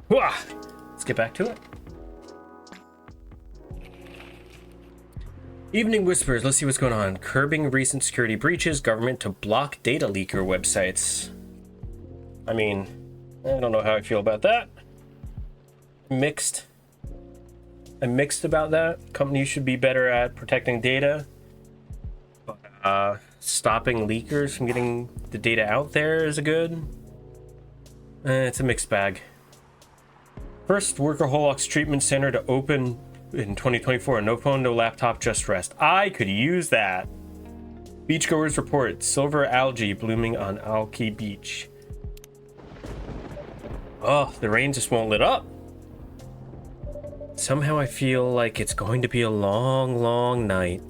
Wah! Let's get back to it. Evening Whispers, let's see what's going on. Curbing recent security breaches, government to block data leaker websites. I mean, I don't know how I feel about that. Mixed. I'm mixed about that. Companies should be better at protecting data. Stopping leakers from getting the data out there is a good. It's a mixed bag. First Workaholics Treatment Center to open in 2024. No phone, no laptop, just rest. I could use that. Beachgoers report silver algae blooming on Alki Beach. Oh, the rain just won't let up. Somehow I feel like it's going to be a long, long night.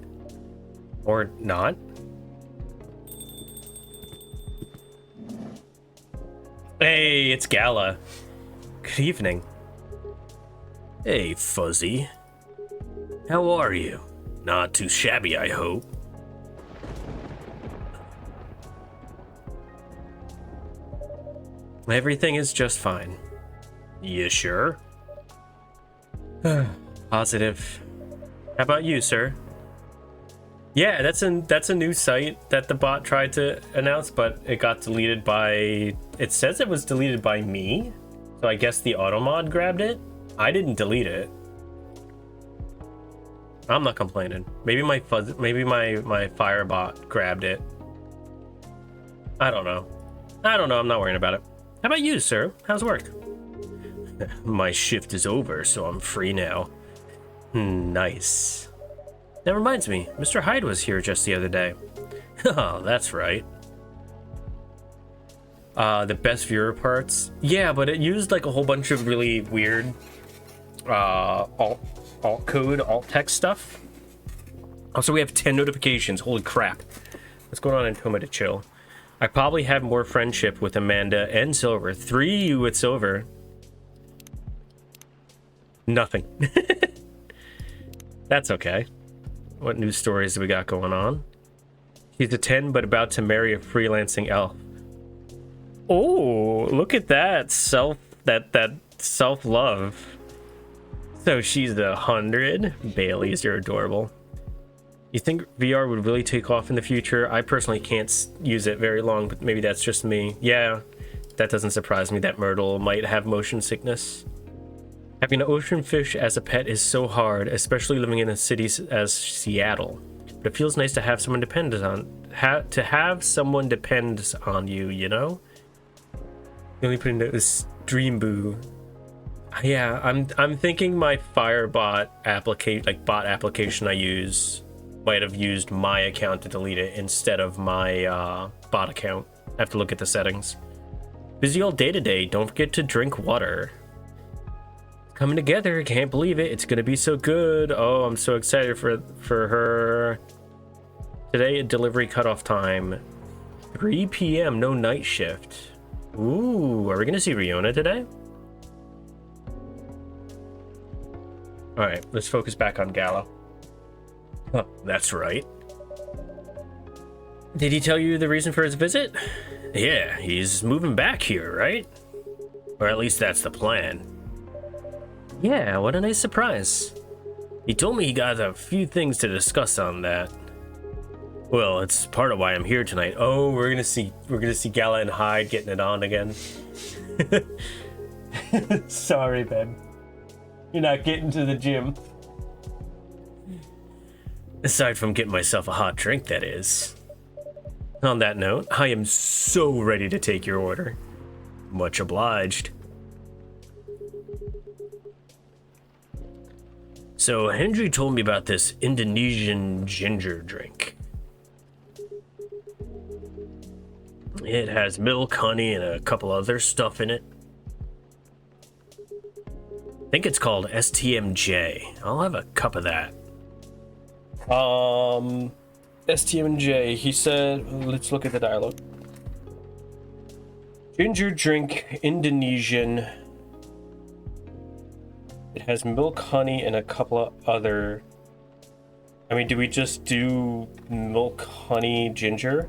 Or not. Hey, it's Gala. Good evening. Hey, Fuzzy. How are you? Not too shabby, I hope. Everything is just fine. You sure? Positive. How about you, sir? Yeah, that's a new site that the bot tried to announce, but it got deleted by... It says it was deleted by me, so I guess the automod grabbed it. I didn't delete it. I'm not complaining. Maybe my Firebot grabbed it. I don't know. I'm not worrying about it. How about you, sir? How's work? My shift is over, so I'm free now. Nice. That reminds me, Mr. Hyde was here just the other day. Oh, that's right. The best viewer parts? Yeah, but it used like a whole bunch of really weird alt code, alt text stuff. Also, we have 10 notifications. Holy crap. What's going on in Toma to chill? I probably have more friendship with Amanda and Silver. 3 with Silver. Nothing. That's okay. What news stories do we got going on? He's a 10 but about to marry a freelancing elf. Oh, look at that self-love. So she's 100. Bailey's, you're adorable. You think VR would really take off in the future? I personally can't use it very long, but maybe that's just me. Yeah, that doesn't surprise me that Myrtle might have motion sickness. Having an ocean fish as a pet is so hard, especially living in a city as Seattle. But it feels nice to have someone depend on you, you know? The only putting note is Dream Boo. Yeah, I'm thinking my Firebot bot application I use might have used my account to delete it instead of my bot account. I have to look at the settings. Busy all day today. Don't forget to drink water. Coming together, can't believe it. It's gonna be so good. Oh, I'm so excited for her. Today, delivery cutoff time 3 p.m. No night shift. Ooh, are we gonna see Riona today? All right, let's focus back on Gallo. Oh, that's right. Did he tell you the reason for his visit? Yeah, he's moving back here, right? Or at least that's the plan. Yeah, what a nice surprise. He told me he got a few things to discuss on that. Well, it's part of why I'm here tonight. Oh, we're gonna see Gala and Hyde getting it on again. Sorry, Ben. You're not getting to the gym. Aside from getting myself a hot drink, that is. On that note, I am so ready to take your order. Much obliged. So, Hendry told me about this Indonesian ginger drink. It has milk, honey, and a couple other stuff in it. I think it's called STMJ. I'll have a cup of that. STMJ, he said, let's look at the dialogue. Ginger drink, Indonesian. It has milk, honey, and a couple of other... I mean, do we just do milk, honey, ginger?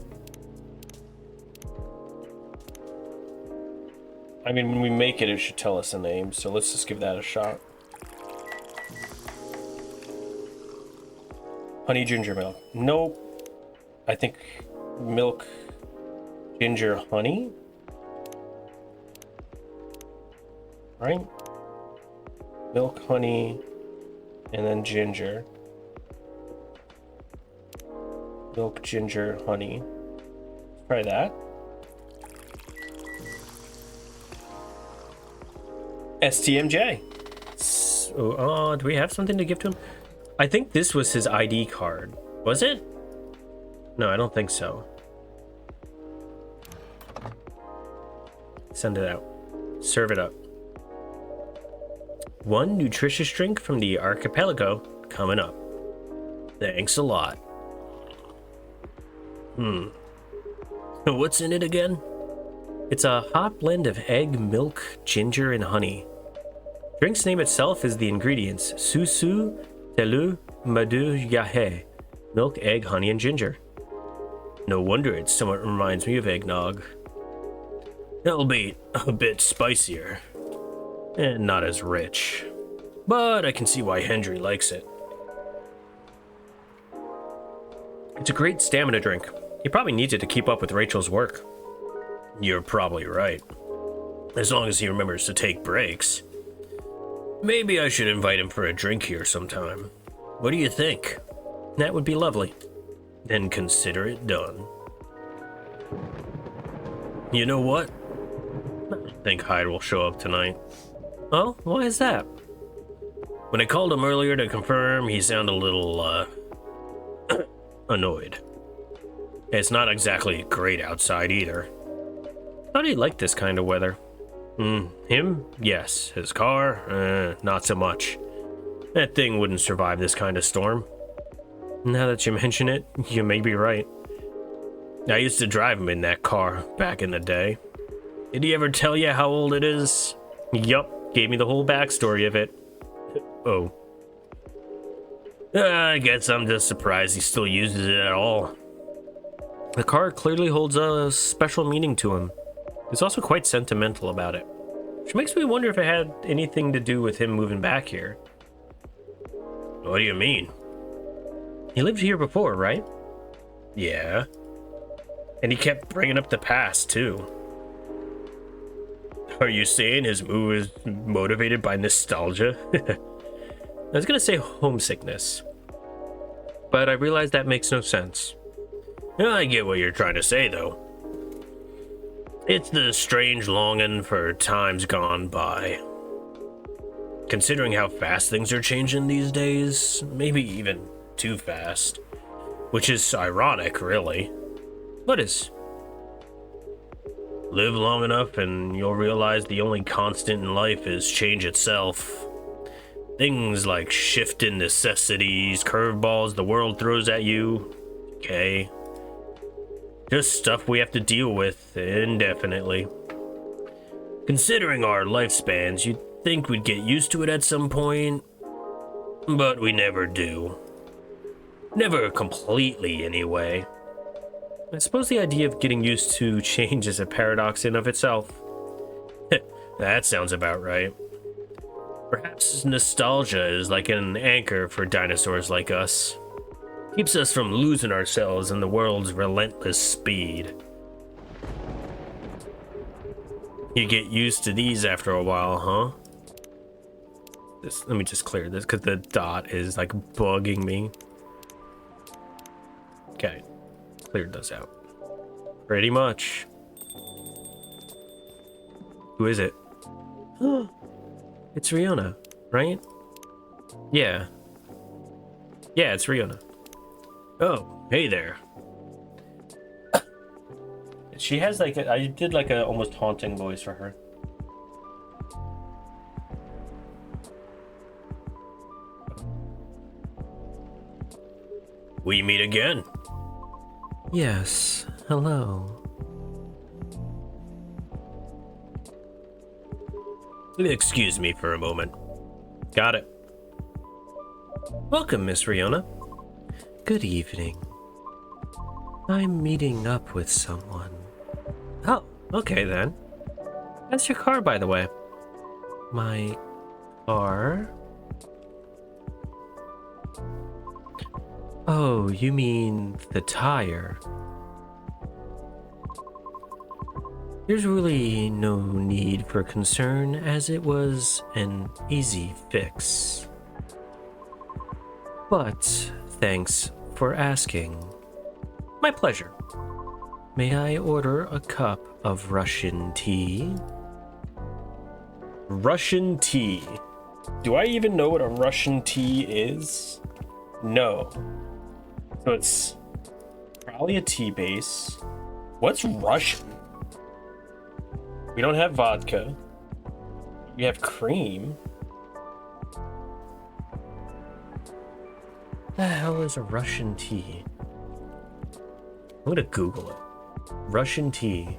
I mean, when we make it, it should tell us a name, so let's just give that a shot. Honey ginger milk. Nope. I think milk, ginger, honey? Right? Milk, honey, and then ginger. Milk, ginger, honey. Let's try that. STMJ. So, do we have something to give to him? I think this was his ID card. Was it? No, I don't think so. Send it out. Serve it up. One nutritious drink from the archipelago coming up. Thanks a lot. What's in it again? It's a hot blend of egg, milk, ginger, and honey. Drink's name itself is the ingredients: susu, telu, madu, yahe. Milk, egg, honey, and ginger. No wonder it somewhat reminds me of eggnog. It'll be a bit spicier, and not as rich. But I can see why Hendry likes it. It's a great stamina drink. He probably needs it to keep up with Rachel's work. You're probably right. As long as he remembers to take breaks. Maybe I should invite him for a drink here sometime. What do you think? That would be lovely. Then consider it done. You know what? I don't think Hyde will show up tonight. Oh, why is that? When I called him earlier to confirm, he sounded a little, annoyed. It's not exactly great outside either. Thought he liked this kind of weather. Him? Yes. His car? Not so much. That thing wouldn't survive this kind of storm. Now that you mention it, you may be right. I used to drive him in that car back in the day. Did he ever tell you how old it is? Yup, gave me the whole backstory of it. Oh. I guess I'm just surprised he still uses it at all. The car clearly holds a special meaning to him. He's also quite sentimental about it, which makes me wonder if it had anything to do with him moving back here. What do you mean? He lived here before, right? Yeah. And he kept bringing up the past, too. Are you saying his move is motivated by nostalgia? I was gonna say homesickness, but I realized that makes no sense. I get what you're trying to say, though. It's the strange longing for times gone by. Considering how fast things are changing these days, maybe even too fast. Which is ironic, really. What is? Live long enough and you'll realize the only constant in life is change itself. Things like shifting necessities, curveballs the world throws at you. Okay. Just stuff we have to deal with indefinitely. Considering our lifespans, you'd think we'd get used to it at some point, but we never do. Never completely, anyway. I suppose the idea of getting used to change is a paradox in of itself. That sounds about right. Perhaps nostalgia is like an anchor for dinosaurs like us. Keeps us from losing ourselves in the world's relentless speed. You get used to these after a while, huh? Let me just clear this because the dot is like bugging me. Okay, cleared those out. Pretty much. Who is it? It's Riona, right? Yeah. Yeah, it's Riona. Oh, hey there. She has like I did like a almost haunting voice for her. We meet again. Yes, hello. Excuse me for a moment. Got it. Welcome, Miss Riona. Good evening. I'm meeting up with someone. Oh, okay then. How's your car, by the way? My car? Oh, you mean the tire. There's really no need for concern, as it was an easy fix. But thanks for asking. My pleasure. May I order a cup of Russian tea? Russian tea. Do I even know what a Russian tea is? No. So it's probably a tea base. What's Russian? We don't have vodka. We have cream. The hell is a Russian tea? I'm gonna Google it. Russian tea.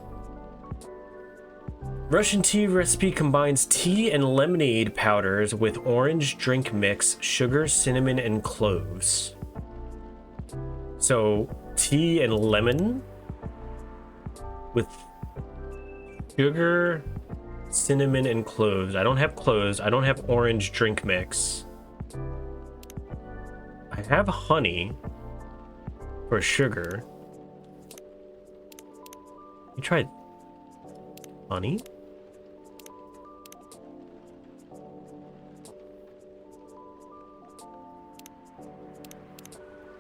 Russian tea recipe combines tea and lemonade powders with orange drink mix, sugar, cinnamon, and cloves. So, tea and lemon with sugar, cinnamon, and cloves. I don't have cloves. I don't have orange drink mix. I have honey for sugar. You tried honey?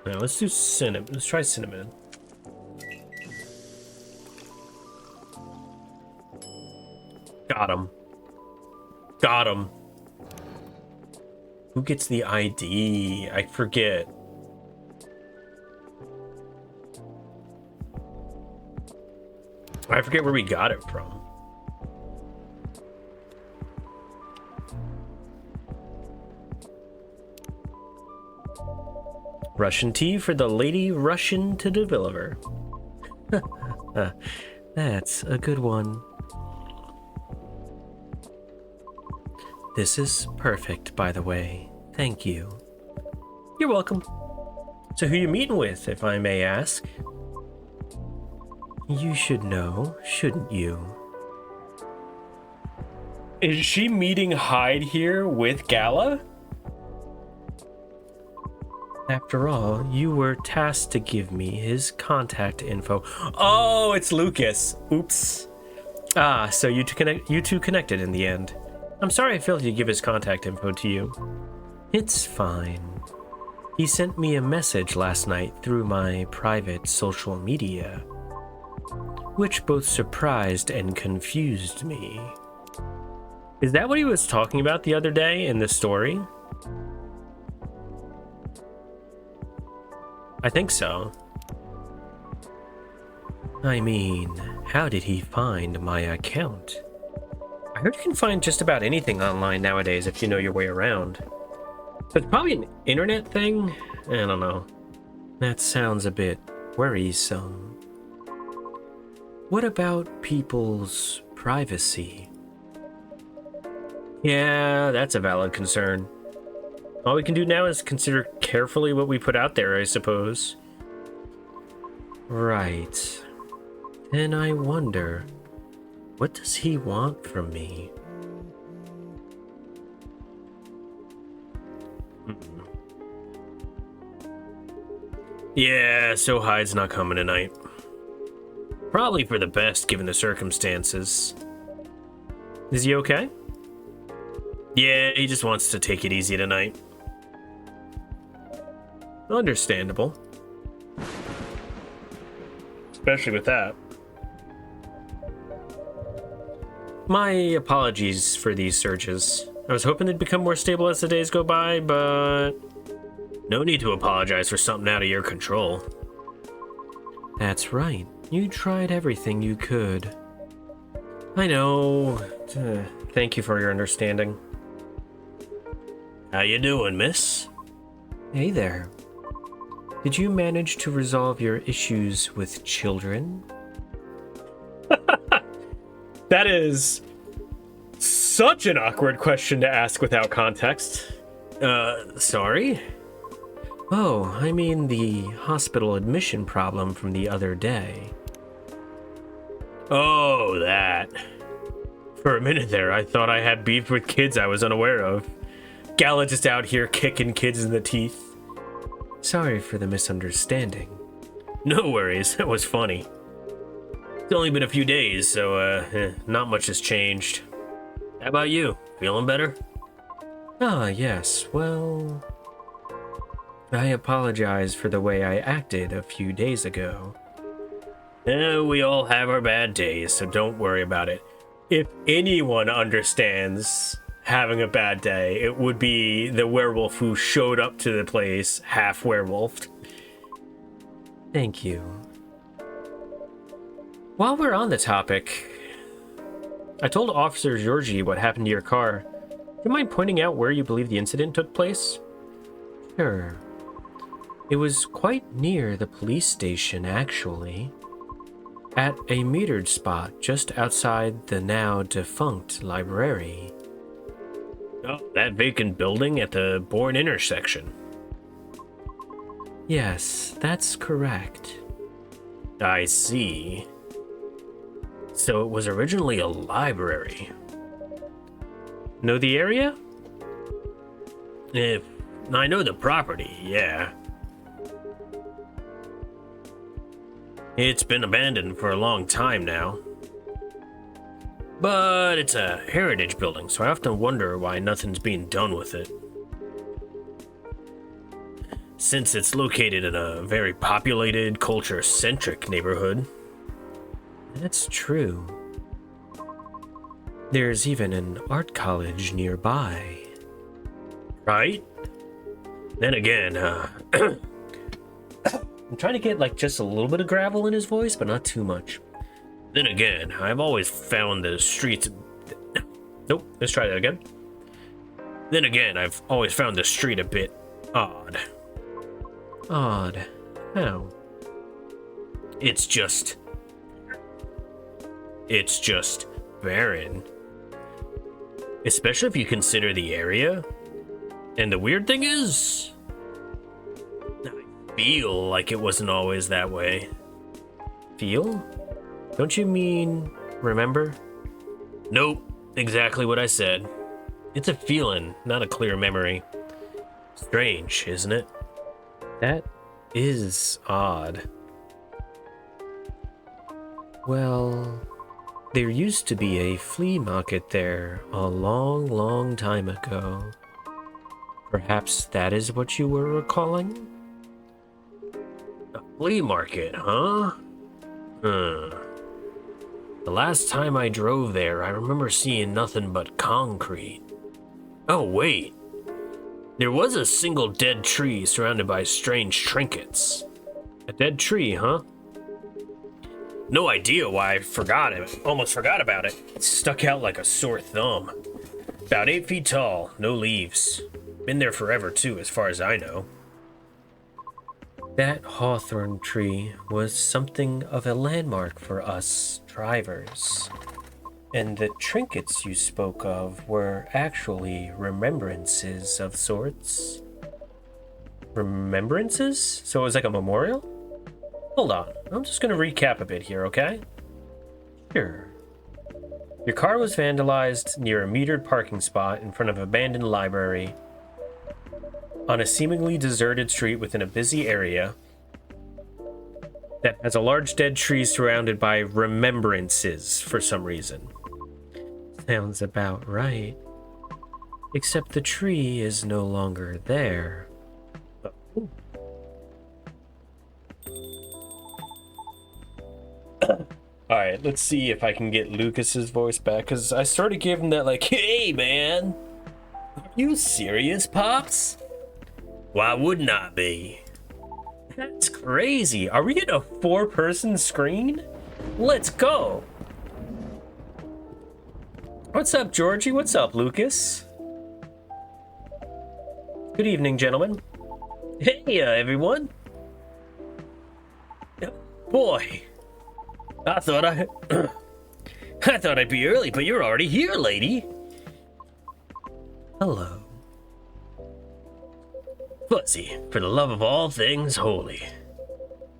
Now let's do cinnamon. Let's try cinnamon. Got him. Got him. Who gets the ID? I forget. I forget where we got it from. Russian tea for the lady Russian to deliver. That's a good one. This is perfect, by the way. Thank you. You're welcome. So who you meeting with, if I may ask? You should know, shouldn't you? Is she meeting Hyde here with Gala? After all, you were tasked to give me his contact info. Oh, it's Lucas. Oops. Ah, so you two connected in the end. I'm sorry I failed to give his contact info to you. It's fine. He sent me a message last night through my private social media, which both surprised and confused me. Is that what he was talking about the other day in the story? I think so. I mean, how did he find my account? I heard you can find just about anything online nowadays if you know your way around. So it's probably an internet thing? I don't know. That sounds a bit worrisome. What about people's privacy? Yeah, that's a valid concern. All we can do now is consider carefully what we put out there, I suppose. Right. Then I wonder, what does he want from me? Yeah, so Hyde's not coming tonight. Probably for the best, given the circumstances. Is he okay? Yeah, he just wants to take it easy tonight. Understandable. Especially with that. My apologies for these surges. I was hoping they'd become more stable as the days go by, but no need to apologize for something out of your control. That's right. You tried everything you could. I know. Thank you for your understanding. How you doing, miss? Hey there. Did you manage to resolve your issues with children? That is such an awkward question to ask without context. Sorry? Oh, I mean the hospital admission problem from the other day. Oh, that. For a minute there, I thought I had beef with kids I was unaware of. Gala just out here kicking kids in the teeth. Sorry for the misunderstanding. No worries, that was funny. It's only been a few days, so not much has changed. How about you? Feeling better? Ah, yes, well... I apologize for the way I acted a few days ago. We all have our bad days, so don't worry about it. If anyone understands having a bad day, it would be the werewolf who showed up to the place half werewolfed. Thank you. While we're on the topic, I told Officer Georgie what happened to your car. Do you mind pointing out where you believe the incident took place? Sure. It was quite near the police station, actually. At a metered spot just outside the now defunct library. Oh, that vacant building at the Bourne intersection. Yes, that's correct. I see. So it was originally a library. Know the area? I know the property, yeah. It's been abandoned for a long time now. But it's a heritage building, so I often wonder why nothing's being done with it. Since it's located in a very populated, culture-centric neighborhood. That's true. There's even an art college nearby. Right? Then again, I'm trying to get like just a little bit of gravel in his voice, but not too much. Then again, I've always found the streets... Nope, let's try that again. Then again, I've always found the street a bit odd. Odd? How? It's just barren. Especially if you consider the area. And the weird thing is, I feel like it wasn't always that way. Feel? Don't you mean remember? Nope, exactly what I said. It's a feeling, not a clear memory. Strange, isn't it? That is odd. Well, there used to be a flea market there a long, long time ago. Perhaps that is what you were recalling? A flea market, huh? The last time I drove there, I remember seeing nothing but concrete. Oh, wait. There was a single dead tree surrounded by strange trinkets. A dead tree, huh? No idea why I forgot it. Almost forgot about it. It stuck out like a sore thumb. About 8 feet tall, no leaves. Been there forever, too, as far as I know. That hawthorn tree was something of a landmark for us drivers. And the trinkets you spoke of were actually remembrances of sorts. Remembrances? So it was like a memorial? Hold on, I'm just gonna recap a bit here, okay? Sure. Your car was vandalized near a metered parking spot in front of an abandoned library on a seemingly deserted street within a busy area that has a large dead tree surrounded by remembrances for some reason. Sounds about right. Except the tree is no longer there. Alright, let's see if I can get Lucas's voice back, because I sort of gave him that like, hey man, are you serious, Pops? Why wouldn't I be? That's crazy. Are we getting a 4-person screen? Let's go. What's up, Georgie? What's up, Lucas? Good evening, gentlemen. Hey, everyone. Boy, I thought I'd be early, but you're already here, lady. Hello. Fuzzy, for the love of all things holy,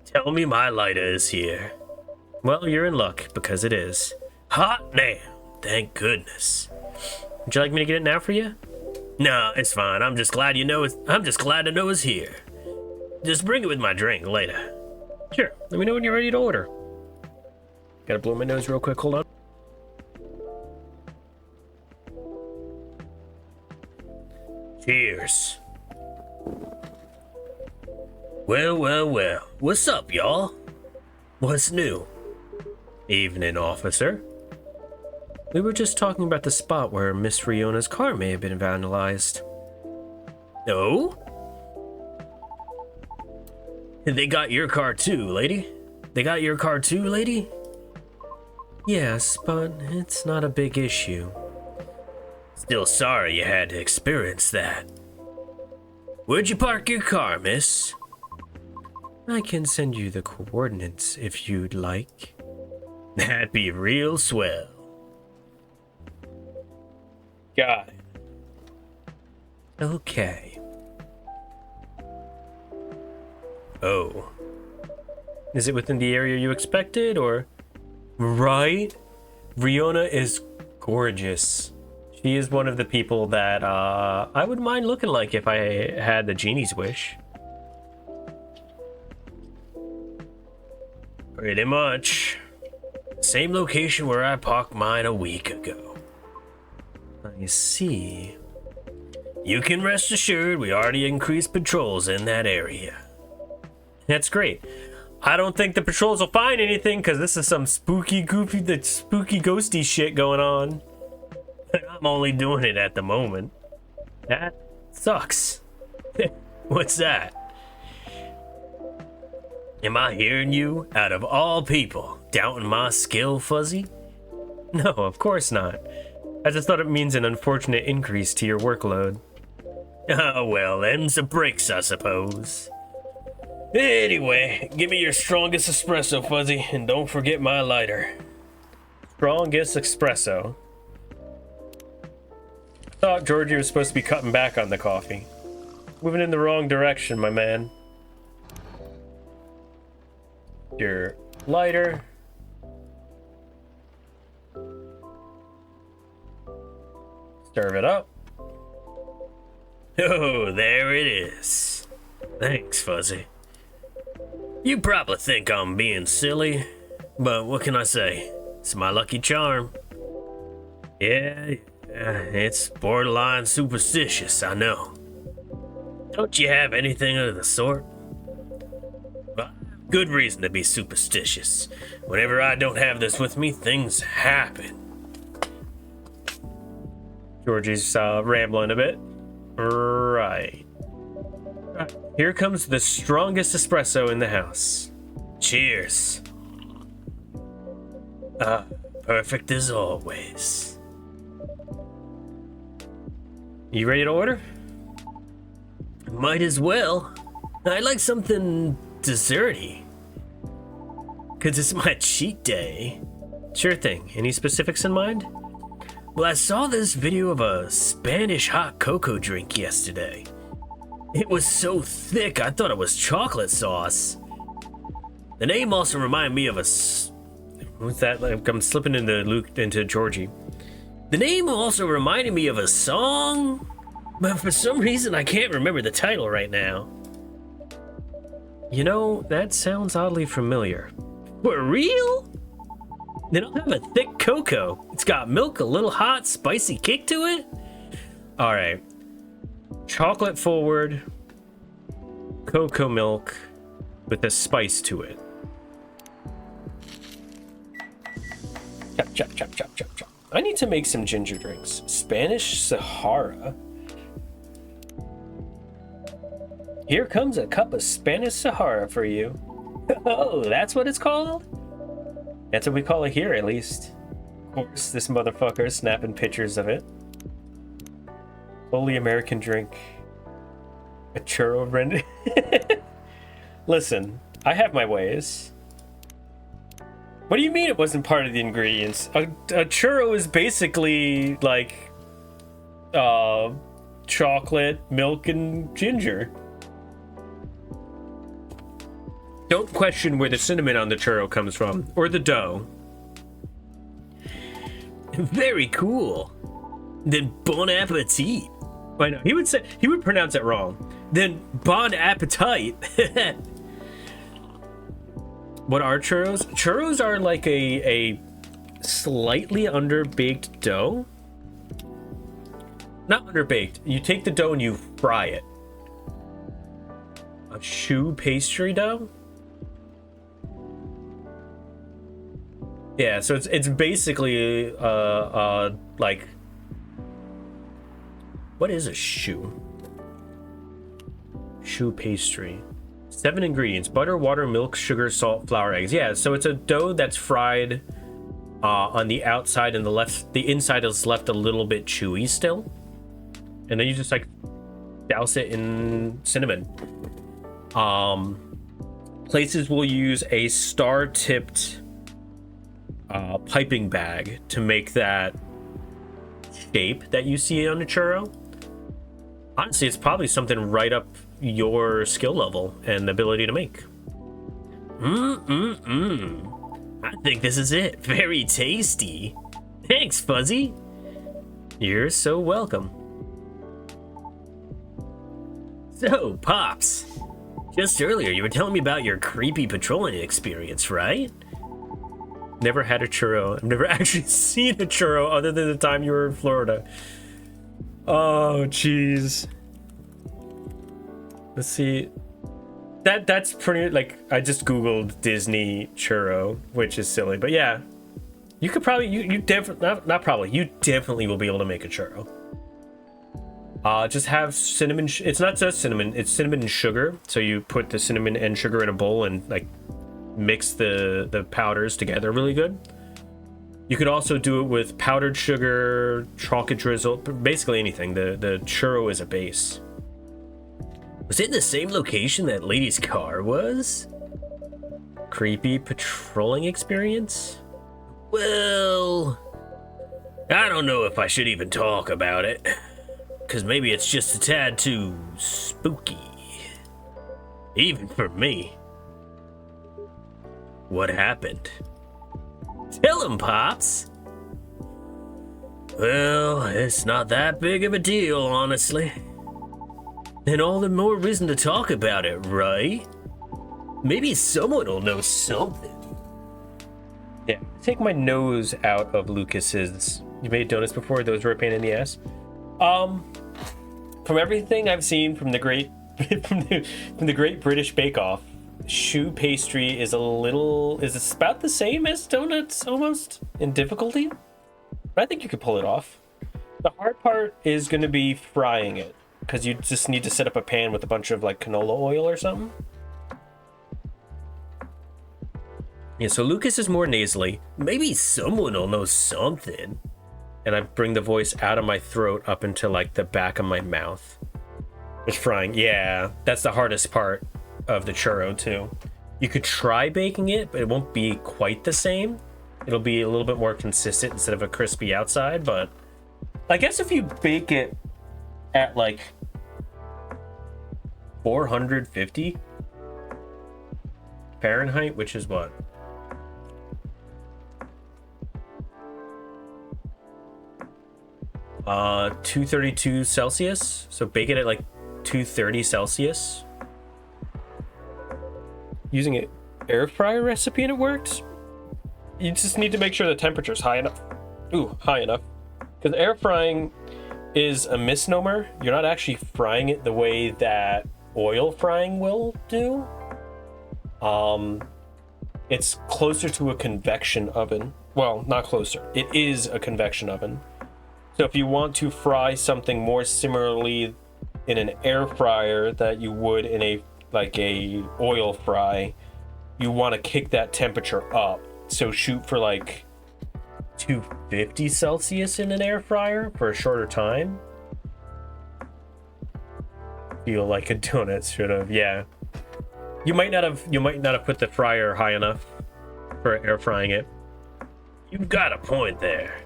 tell me my lighter is here. Well, you're in luck, because it is. Hot damn! thank goodness. Would you like me to get it now for you? No, it's fine. I'm just glad to know it's here. Just bring it with my drink later. Sure, let me know when you're ready to order. Gotta blow my nose real quick, hold on. Cheers. Well, what's up, y'all? What's new? Evening, officer. We were just talking about the spot where Miss Riona's car may have been vandalized. Oh? They got your car too, lady? Yes, but it's not a big issue. Still sorry you had to experience that. Where'd you park your car, miss? I can send you the coordinates if you'd like. That'd be real swell. Got it. Okay. Oh. Is it within the area you expected, or? Right? Riona is gorgeous. She is one of the people that I would mind looking like if I had the genie's wish. Pretty much. Same location where I parked mine a week ago. I see. You can rest assured we already increased patrols in that area. That's great. I don't think the patrols will find anything because this is some spooky ghosty shit going on. I'm only doing it at the moment. That sucks. What's that? Am I hearing you, out of all people, doubting my skill, Fuzzy? No, of course not. I just thought it means an unfortunate increase to your workload. Oh well, them's the breaks, I suppose. Anyway, give me your strongest espresso, Fuzzy, and don't forget my lighter. Strongest espresso. I thought Georgie was supposed to be cutting back on the coffee. Moving in the wrong direction, my man. Your lighter. Serve it up. Oh, there it is. Thanks, Fuzzy. You probably think I'm being silly, but what can I say? It's my lucky charm. Yeah, it's borderline superstitious, I know. Don't you have anything of the sort? Well, good reason to be superstitious. Whenever I don't have this with me, things happen. Georgie's rambling a bit. Right. Here comes the strongest espresso in the house. Cheers. Perfect as always. You ready to order? Might as well. I'd like something desserty. 'Cause it's my cheat day. Sure thing. Any specifics in mind? Well, I saw this video of a Spanish hot cocoa drink yesterday. It was so thick, I thought it was chocolate sauce. The name also reminded me of a... What's that? Like, I'm slipping into Georgie. The name also reminded me of a song, but for some reason I can't remember the title right now. You know, that sounds oddly familiar. For real? They don't have a thick cocoa. It's got milk, a little hot, spicy kick to it. All right. Chocolate forward, cocoa milk with a spice to it. Chop, chop, chop, chop, chop, chop. I need to make some ginger drinks. Spanish Sahara. Here comes a cup of Spanish Sahara for you. Oh, that's what it's called? That's what we call it here, at least. Of course, this motherfucker is snapping pictures of it. Fully American drink. A churro render. Listen, I have my ways. What do you mean it wasn't part of the ingredients? A churro is basically like chocolate, milk, and ginger. Don't question where the cinnamon on the churro comes from, or the dough. Very cool. Then bon appetit. I know he would pronounce it wrong. Then bon appetite. What are churros? Churros are like a slightly underbaked dough. Not underbaked. You take the dough and you fry it. A choux pastry dough? Yeah, so it's basically like, what is a choux? Choux pastry. 7 ingredients: butter, water, milk, sugar, salt, flour, eggs. Yeah, so it's a dough that's fried on the outside, and the inside is left a little bit chewy still. And then you just like douse it in cinnamon. Places will use a star-tipped piping bag to make that shape that you see on a churro. Honestly, it's probably something right up your skill level and ability to make. I think this is it. Very tasty. Thanks, Fuzzy. You're so welcome. So, Pops, just earlier you were telling me about your creepy patrolling experience, right? Never had a churro. I've never actually seen a churro other than the time you were in Florida. Oh, jeez. Let's see. That's pretty, like, I just googled Disney churro, which is silly, but yeah, you could probably you definitely not probably you definitely will be able to make a churro. Just have cinnamon. It's not just cinnamon; it's cinnamon and sugar. So you put the cinnamon and sugar in a bowl and like mix the powders together really good. You could also do it with powdered sugar, chocolate drizzle, basically anything. The churro is a base. Was it the same location that lady's car was? Creepy patrolling experience? Well, I don't know if I should even talk about it, because maybe it's just a tad too spooky. Even for me. What happened? Tell him, Pops. Well, it's not that big of a deal, honestly. And all the more reason to talk about it, right? Maybe someone will know something. Yeah, take my nose out of Lucas's. You made donuts before? Those were a pain in the ass. From everything I've seen from the great from the Great British Bake Off, choux pastry is it's about the same as donuts almost in difficulty, but I think you could pull it off. The hard part is going to be frying it, because you just need to set up a pan with a bunch of like canola oil or something. Yeah, so Lucas is more nasally. Maybe someone will know something. And I bring the voice out of my throat up into like the back of my mouth. It's frying. Yeah, that's the hardest part of the churro too. You could try baking it, but it won't be quite the same. It'll be a little bit more consistent instead of a crispy outside, but I guess if you bake it at like 450 Fahrenheit, which is what? Uh, 232 Celsius. So bake it at like 230 Celsius. Using an air fryer recipe and it works. You just need to make sure the temperature is high enough. Ooh, high enough. Because air frying is a misnomer. You're not actually frying it the way that oil frying will do. It's closer to a convection oven. Well, not closer. It is a convection oven. So if you want to fry something more similarly in an air fryer that you would in a oil fry, you want to kick that temperature up. So shoot for like 250 Celsius in an air fryer for a shorter time. Feel like a donut should have, yeah. You might not have put the fryer high enough for air frying it. You've got a point there.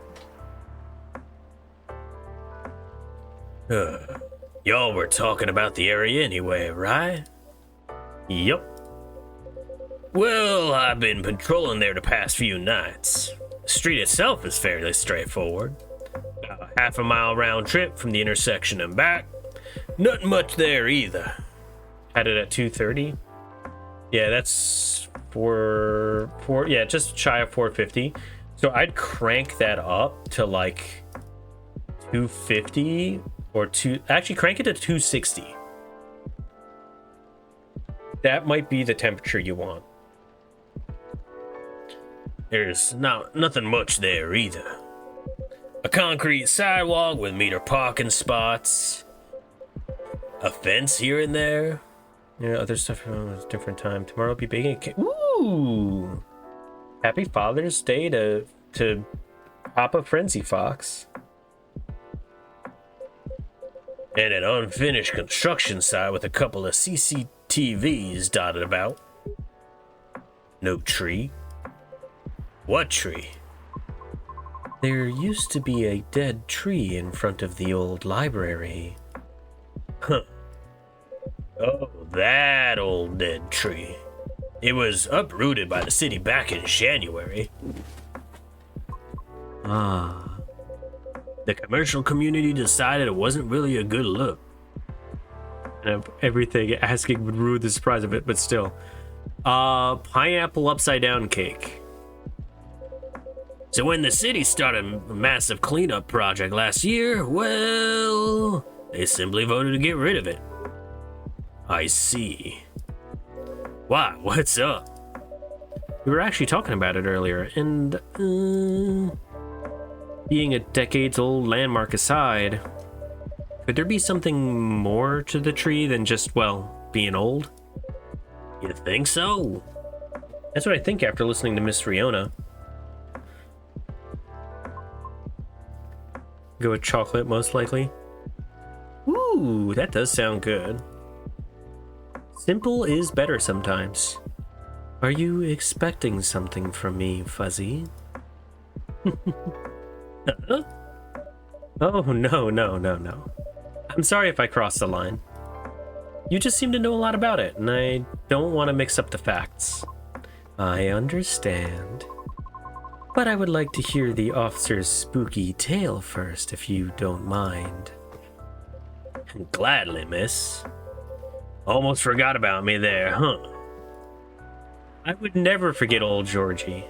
Y'all were talking about the area anyway, right? Yep. Well, I've been patrolling there the past few nights. The street itself is fairly straightforward. About a half a mile round trip from the intersection and back. Nothing much there either. Had it at 230. Yeah, that's yeah, just shy of 450. So I'd crank that up to like 250 or actually crank it to 260. That might be the temperature you want. There's nothing much there either. A concrete sidewalk with meter parking spots. A fence here and there. You know, other stuff at a different time. Tomorrow I'll be baking a cake. Ooh! Happy Father's Day to Papa Frenzy Fox. And an unfinished construction site with a couple of CCTVs dotted about. No tree. What tree? There used to be a dead tree in front of the old library. Huh. Oh, that old dead tree. It was uprooted by the city back in January. Ah. The commercial community decided it wasn't really a good look. And everything asking would ruin the surprise of it, but still. Pineapple upside down cake. So when the city started a massive cleanup project last year, well, they simply voted to get rid of it. I see. Why? What's up? We were actually talking about it earlier, and being a decades-old landmark aside, could there be something more to the tree than just, well, being old? You think so? That's what I think after listening to Miss Riona. Go with chocolate, most likely. Ooh, that does sound good. Simple is better sometimes. Are you expecting something from me, Fuzzy? Huh? Oh, no. I'm sorry if I crossed the line. You just seem to know a lot about it, and I don't want to mix up the facts. I understand. But I would like to hear the officer's spooky tale first, if you don't mind. Gladly, miss. Almost forgot about me there, huh? I would never forget old Georgie.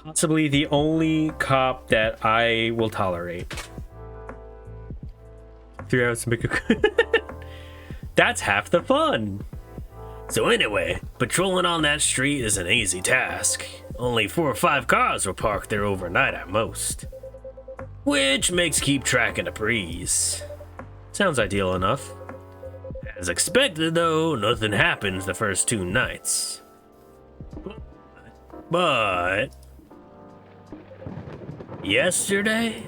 Possibly the only cop that I will tolerate. 3 hours to make a... That's half the fun. So anyway, patrolling on that street is an easy task. Only 4 or 5 cars were parked there overnight at most. Which makes keep tracking a breeze. Sounds ideal enough. As expected though, nothing happens the first 2 nights. But yesterday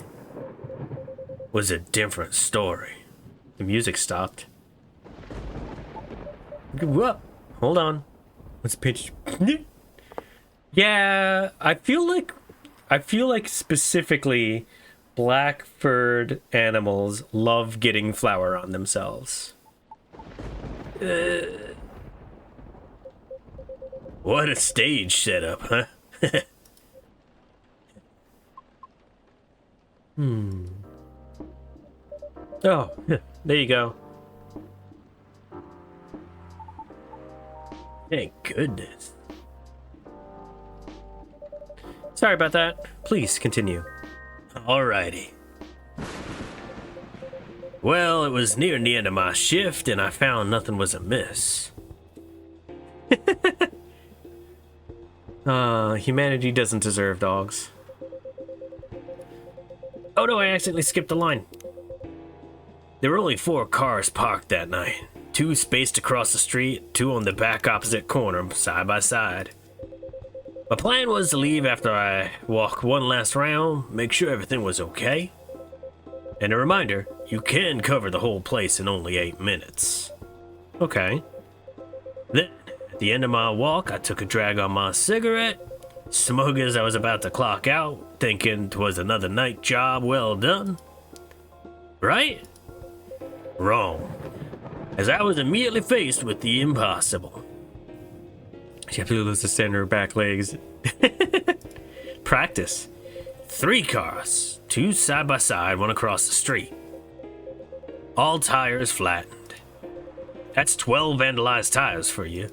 was a different story. The music stopped. Whoa, hold on. Let's pitch. Yeah, I feel like specifically black furred animals love getting flour on themselves. What a stage setup, huh? Oh, there you go. Thank goodness. Sorry about that. Please continue. Alrighty. Well, it was near the end of my shift, and I found nothing was amiss. Humanity doesn't deserve dogs. Oh no, I accidentally skipped a line. There were only 4 cars parked that night. 2 spaced across the street, 2 on the back opposite corner, side by side. My plan was to leave after I walk one last round, make sure everything was okay. And a reminder, you can cover the whole place in only 8 minutes. Okay. Then, at the end of my walk, I took a drag on my cigarette, smug as I was about to clock out, thinking 'twas another night job well done. Right? Wrong. As I was immediately faced with the impossible. She absolutely loses to stand her back legs. practice. 3 cars, 2 side by side, one across the street. All tires flattened. That's 12 vandalized tires for you.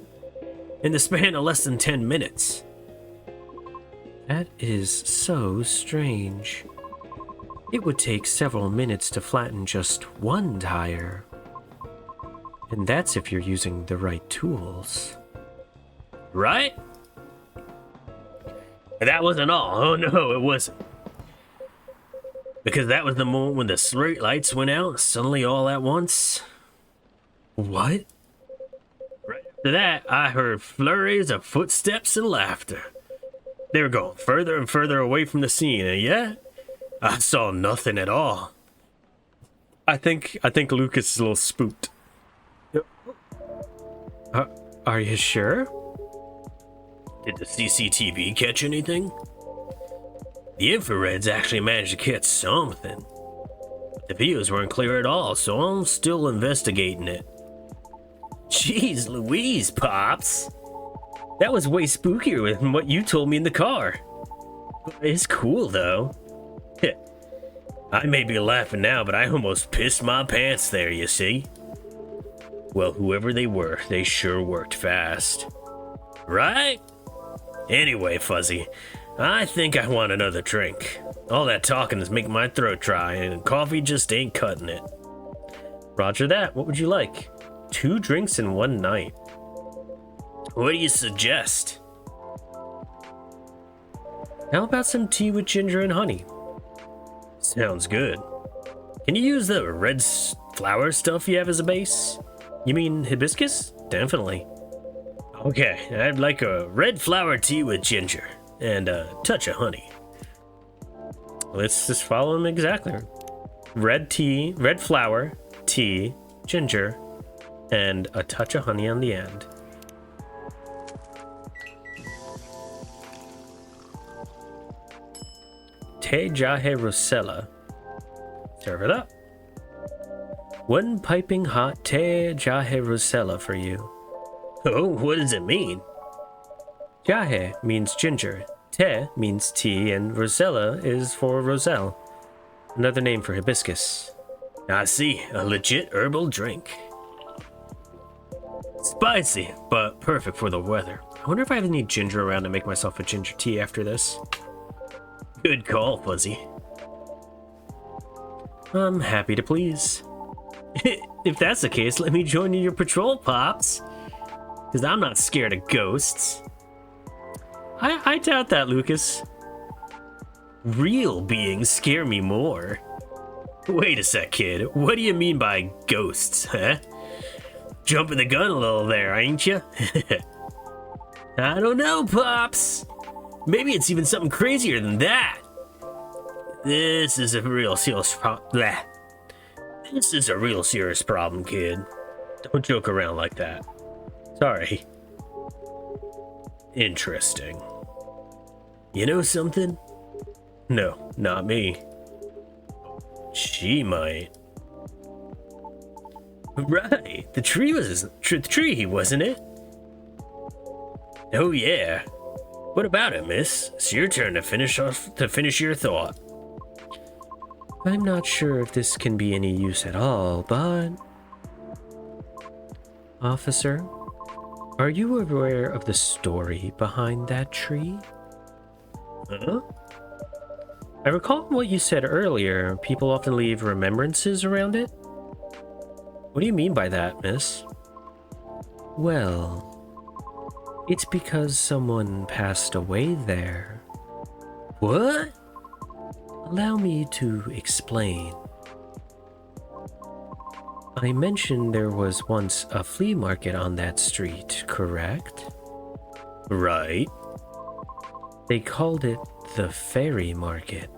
In the span of less than 10 minutes. That is so strange. It would take several minutes to flatten just 1 tire. And that's if you're using the right tools. Right? But that wasn't all. Oh no, it wasn't. Because that was the moment when the street lights went out, suddenly all at once. What? Right after that, I heard flurries of footsteps and laughter. They were going further and further away from the scene, and yet, I saw nothing at all. I think Lucas is a little spooked. Are you sure? Did the CCTV catch anything? The infrareds actually managed to catch something. The videos weren't clear at all, so I'm still investigating it. Jeez Louise, Pops. That was way spookier than what you told me in the car. It's cool, though. I may be laughing now, but I almost pissed my pants there, you see? Well, whoever they were, they sure worked fast. Right? Anyway, Fuzzy, I think I want another drink. All that talking is making my throat dry, and coffee just ain't cutting it. Roger that. What would you like? 2 drinks in 1 night. What do you suggest? How about some tea with ginger and honey? Sounds good. Can you use the red flower stuff you have as a base? You mean hibiscus? Definitely. Okay, I'd like a red flower tea with ginger and a touch of honey. Let's just follow them exactly. Red tea, red flower, tea, ginger, and a touch of honey on the end. Te Jahe Rosella. Serve it up. 1 piping hot Te Jahe Rosella for you. Oh, what does it mean? Jahe means ginger, Te means tea, and Rosella is for roselle, another name for hibiscus. I see, a legit herbal drink. Spicy, but perfect for the weather. I wonder if I have any ginger around to make myself a ginger tea after this. Good call, Fuzzy. I'm happy to please. If that's the case, let me join in your patrol, Pops. Because I'm not scared of ghosts. I doubt that, Lucas. Real beings scare me more. Wait a sec, kid. What do you mean by ghosts, huh? Jumping the gun a little there, ain't you? I don't know, Pops. Maybe it's even something crazier than that. This is a real serious problem. This is a real serious problem, kid. Don't joke around like that. Sorry. Interesting. You know something? No, not me. She might. Right, the tree was the tree, wasn't it? Oh yeah. What about it, miss? It's your turn to finish your thought. I'm not sure if this can be any use at all, but... Officer, are you aware of the story behind that tree? Huh? I recall what you said earlier. People often leave remembrances around it. What do you mean by that, miss? Well, it's because someone passed away there. What? Allow me to explain. I mentioned there was once a flea market on that street, correct? Right. They called it the Fairy Market.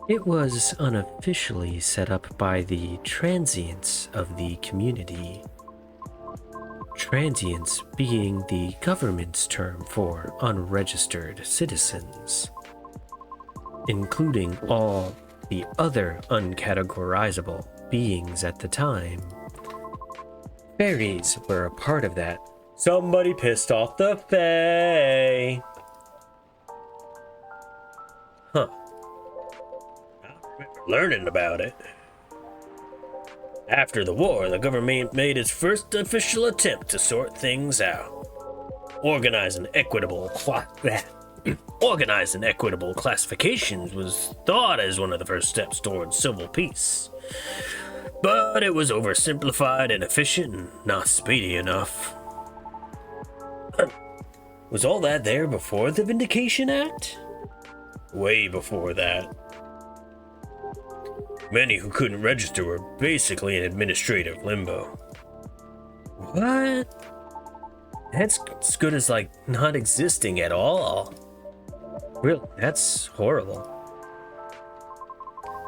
It was unofficially set up by the transients of the community. Transients being the government's term for unregistered citizens, including all the other uncategorizable beings at the time. Fairies were a part of that. Somebody pissed off the Fae. Huh. I remember learning about it. After the war, the government made its first official attempt to sort things out. Organizing equitable classifications was thought as one of the first steps towards civil peace. But it was oversimplified, inefficient, and not speedy enough. Was all that there before the Vindication Act? Way before that. Many who couldn't register were basically in administrative limbo. What? That's as good as like not existing at all. Really, that's horrible.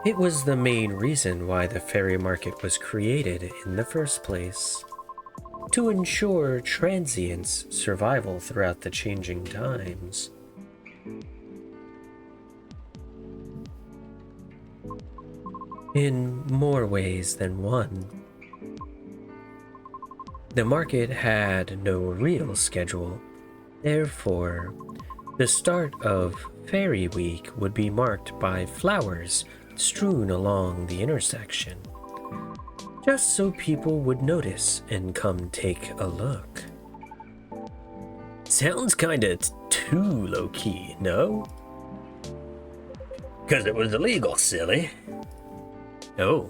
It was the main reason why the ferry market was created in the first place, to ensure transients' survival throughout the changing times. In more ways than one. The market had no real schedule, therefore, the start of Fairy Week would be marked by flowers strewn along the intersection, just so people would notice and come take a look. Sounds kinda too low-key, no? 'Cause it was illegal, silly. Oh.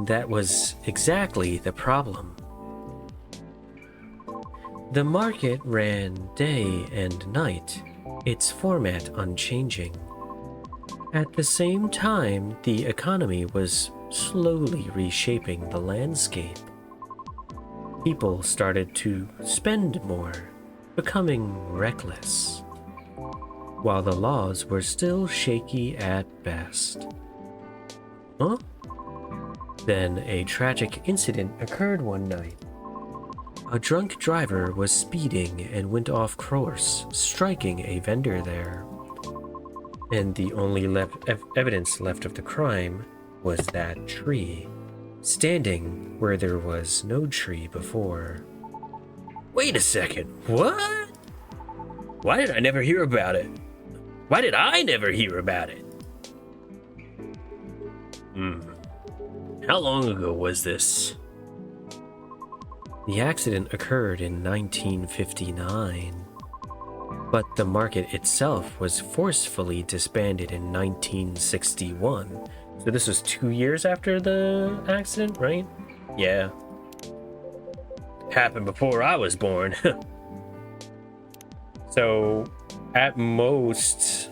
That was exactly the problem. The market ran day and night, its format unchanging. At the same time, the economy was slowly reshaping the landscape. People started to spend more, becoming reckless, while the laws were still shaky at best. Huh? Then a tragic incident occurred one night. A drunk driver was speeding and went off course, striking a vendor there. And the only evidence left of the crime was that tree, standing where there was no tree before. Wait a second, what? Why did I never hear about it? Why did I never hear about it? How long ago was this? The accident occurred in 1959, but the market itself was forcefully disbanded in 1961. So this was 2 years after the accident, right? Yeah. Happened before I was born. So, at most,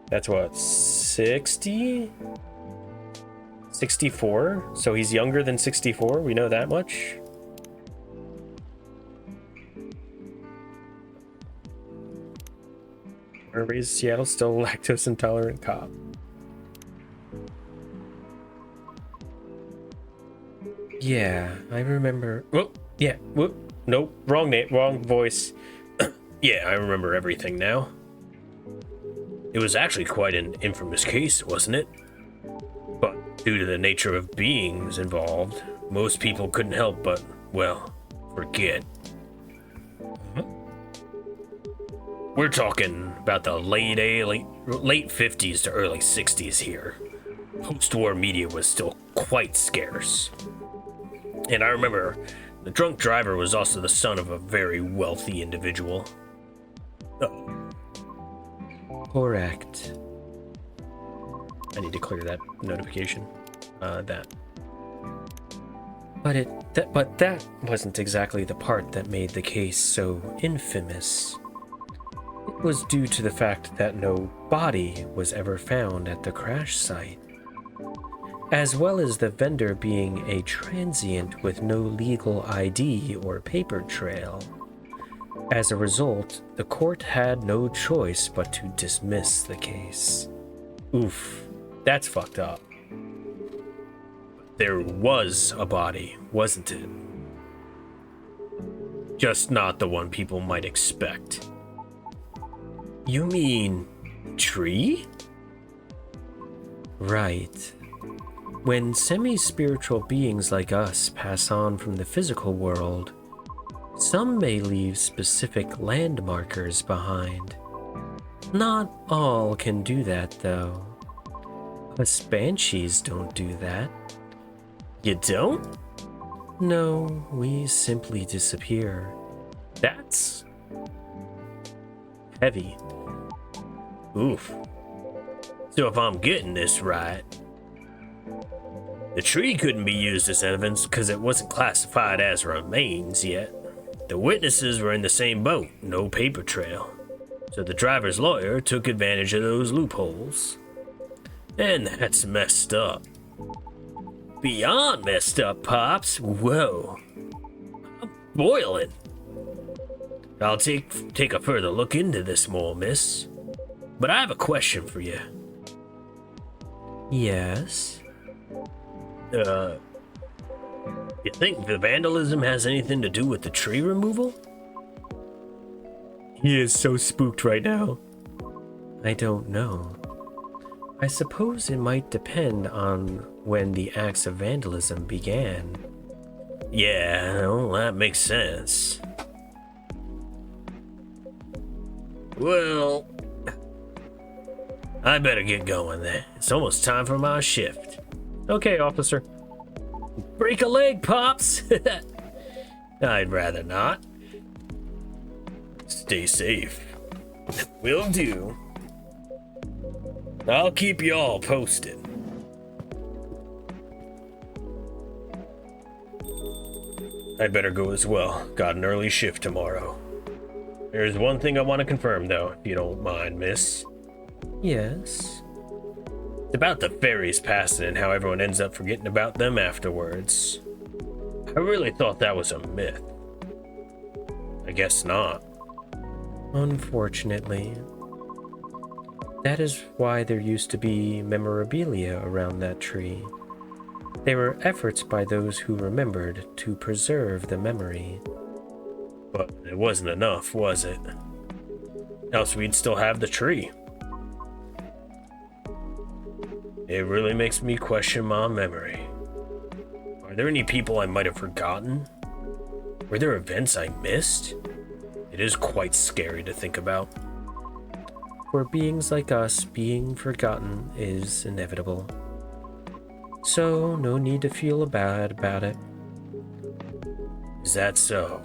that's what, 60? 64? So he's younger than 64, we know that much? Raised Seattle, still lactose intolerant cop. Yeah, I remember. Whoop, yeah, whoop. Nope, wrong name, wrong voice. Yeah, I remember everything now. It was actually quite an infamous case, wasn't it? But due to the nature of beings involved, most people couldn't help but, well, forget. We're talking about the late 50s to early 60s here. Post-war media was still quite scarce. And I remember the drunk driver was also the son of a very wealthy individual. Oh. Correct. I need to clear that notification. That. But that wasn't exactly the part that made the case so infamous. It was due to the fact that no body was ever found at the crash site, as well as the vendor being a transient with no legal ID or paper trail. As a result, the court had no choice but to dismiss the case. Oof, that's fucked up. There was a body, wasn't it? Just not the one people might expect. You mean tree? Right. When semi-spiritual beings like us pass on from the physical world, some may leave specific landmarkers behind. Not all can do that, though. Us banshees don't do that. You don't? No, we simply disappear. That's heavy. Oof. So if I'm getting this right, the tree couldn't be used as evidence because it wasn't classified as remains yet. The witnesses were in the same boat, no paper trail. So the driver's lawyer took advantage of those loopholes. And that's messed up. Beyond messed up, Pops. Whoa. I'm boiling. I'll take a further look into this more, miss. But I have a question for you. Yes? You think the vandalism has anything to do with the tree removal? He is so spooked right now. I don't know. I suppose it might depend on when the acts of vandalism began. Yeah, well, that makes sense. Well, I better get going then. It's almost time for my shift. Okay, officer. Break a leg, Pops! I'd rather not. Stay safe. Will do. I'll keep you all posted. I'd better go as well. Got an early shift tomorrow. There's one thing I want to confirm, though, if you don't mind, miss. Yes? It's about the fairies passing and how everyone ends up forgetting about them afterwards. I really thought that was a myth. I guess not. Unfortunately. That is why there used to be memorabilia around that tree. They were efforts by those who remembered to preserve the memory. But it wasn't enough, was it? Else we'd still have the tree. It really makes me question my memory. Are there any people I might have forgotten? Were there events I missed? It is quite scary to think about. For beings like us, being forgotten is inevitable. So, no need to feel bad about it. Is that so?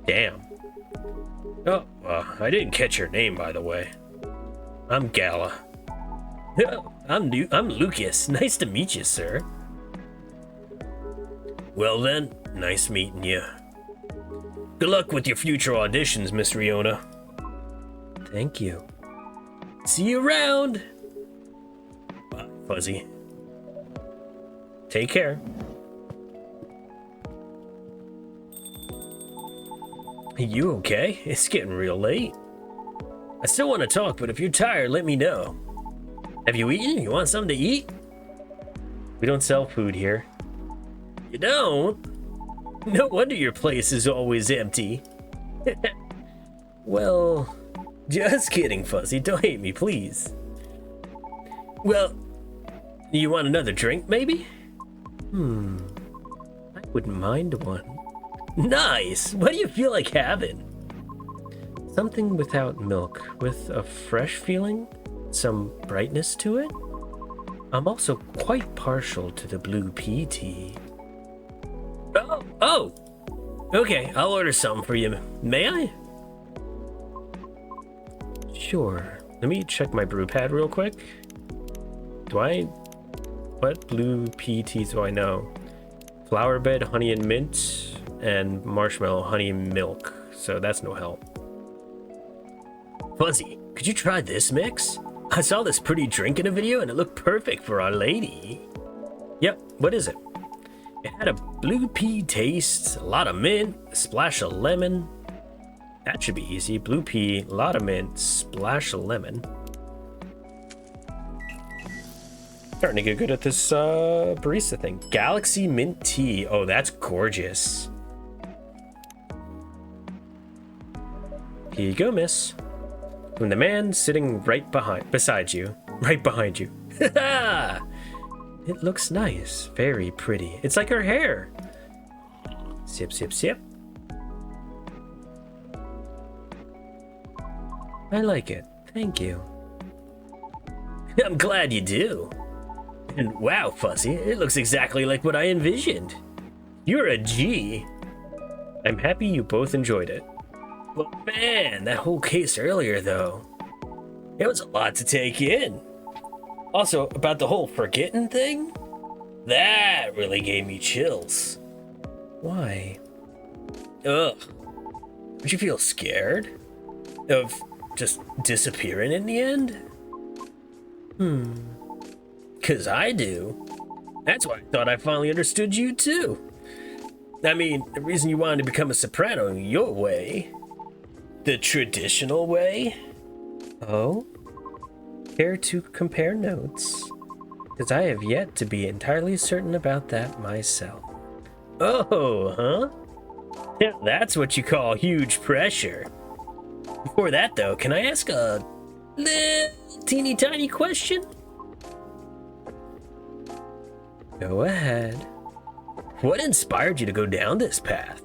Damn. Oh, I didn't catch your name, by the way. I'm Gala. Oh, I'm Lucas. Nice to meet you, sir. Well then, nice meeting you. Good luck with your future auditions, Miss Riona. Thank you. See you around. Bye, Fuzzy. Take care. You okay? It's getting real late. I still want to talk, but if you're tired, let me know. Have you eaten? You want something to eat? We don't sell food here. You don't? No wonder your place is always empty. Well, just kidding, Fuzzy. Don't hate me, please. Well, you want another drink, maybe? I wouldn't mind one. Nice! What do you feel like having? Something without milk, with a fresh feeling, some brightness to it. I'm also quite partial to the blue pea tea. Oh! Okay, I'll order something for you. May I? Sure. Let me check my brew pad real quick. What blue pea teas do I know? Flower bed, honey and mint, and marshmallow, honey and milk. So that's no help. Fuzzy, could you try this mix? I saw this pretty drink in a video and it looked perfect for Our Lady. Yep, what is it? It had a blue pea taste, a lot of mint, a splash of lemon. That should be easy. Blue pea, a lot of mint, splash of lemon. Starting to get good at this barista thing. Galaxy mint tea. Oh, that's gorgeous. Here you go, miss. From the man sitting beside you. Right behind you. It looks nice. Very pretty. It's like her hair. Sip, sip, sip. I like it. Thank you. I'm glad you do. And wow, Fuzzy, it looks exactly like what I envisioned. You're a G. I'm happy you both enjoyed it. But man, that whole case earlier, though. It was a lot to take in. Also, about the whole forgetting thing? That really gave me chills. Why? Ugh. Would you feel scared? Of just disappearing in the end? 'Cause I do. That's why I thought I finally understood you too. I mean, the reason you wanted to become a soprano your way. The traditional way? Oh? Care to compare notes? Because I have yet to be entirely certain about that myself. Oh, huh? Yeah, that's what you call huge pressure. Before that, though, can I ask a little teeny tiny question? Go ahead. What inspired you to go down this path?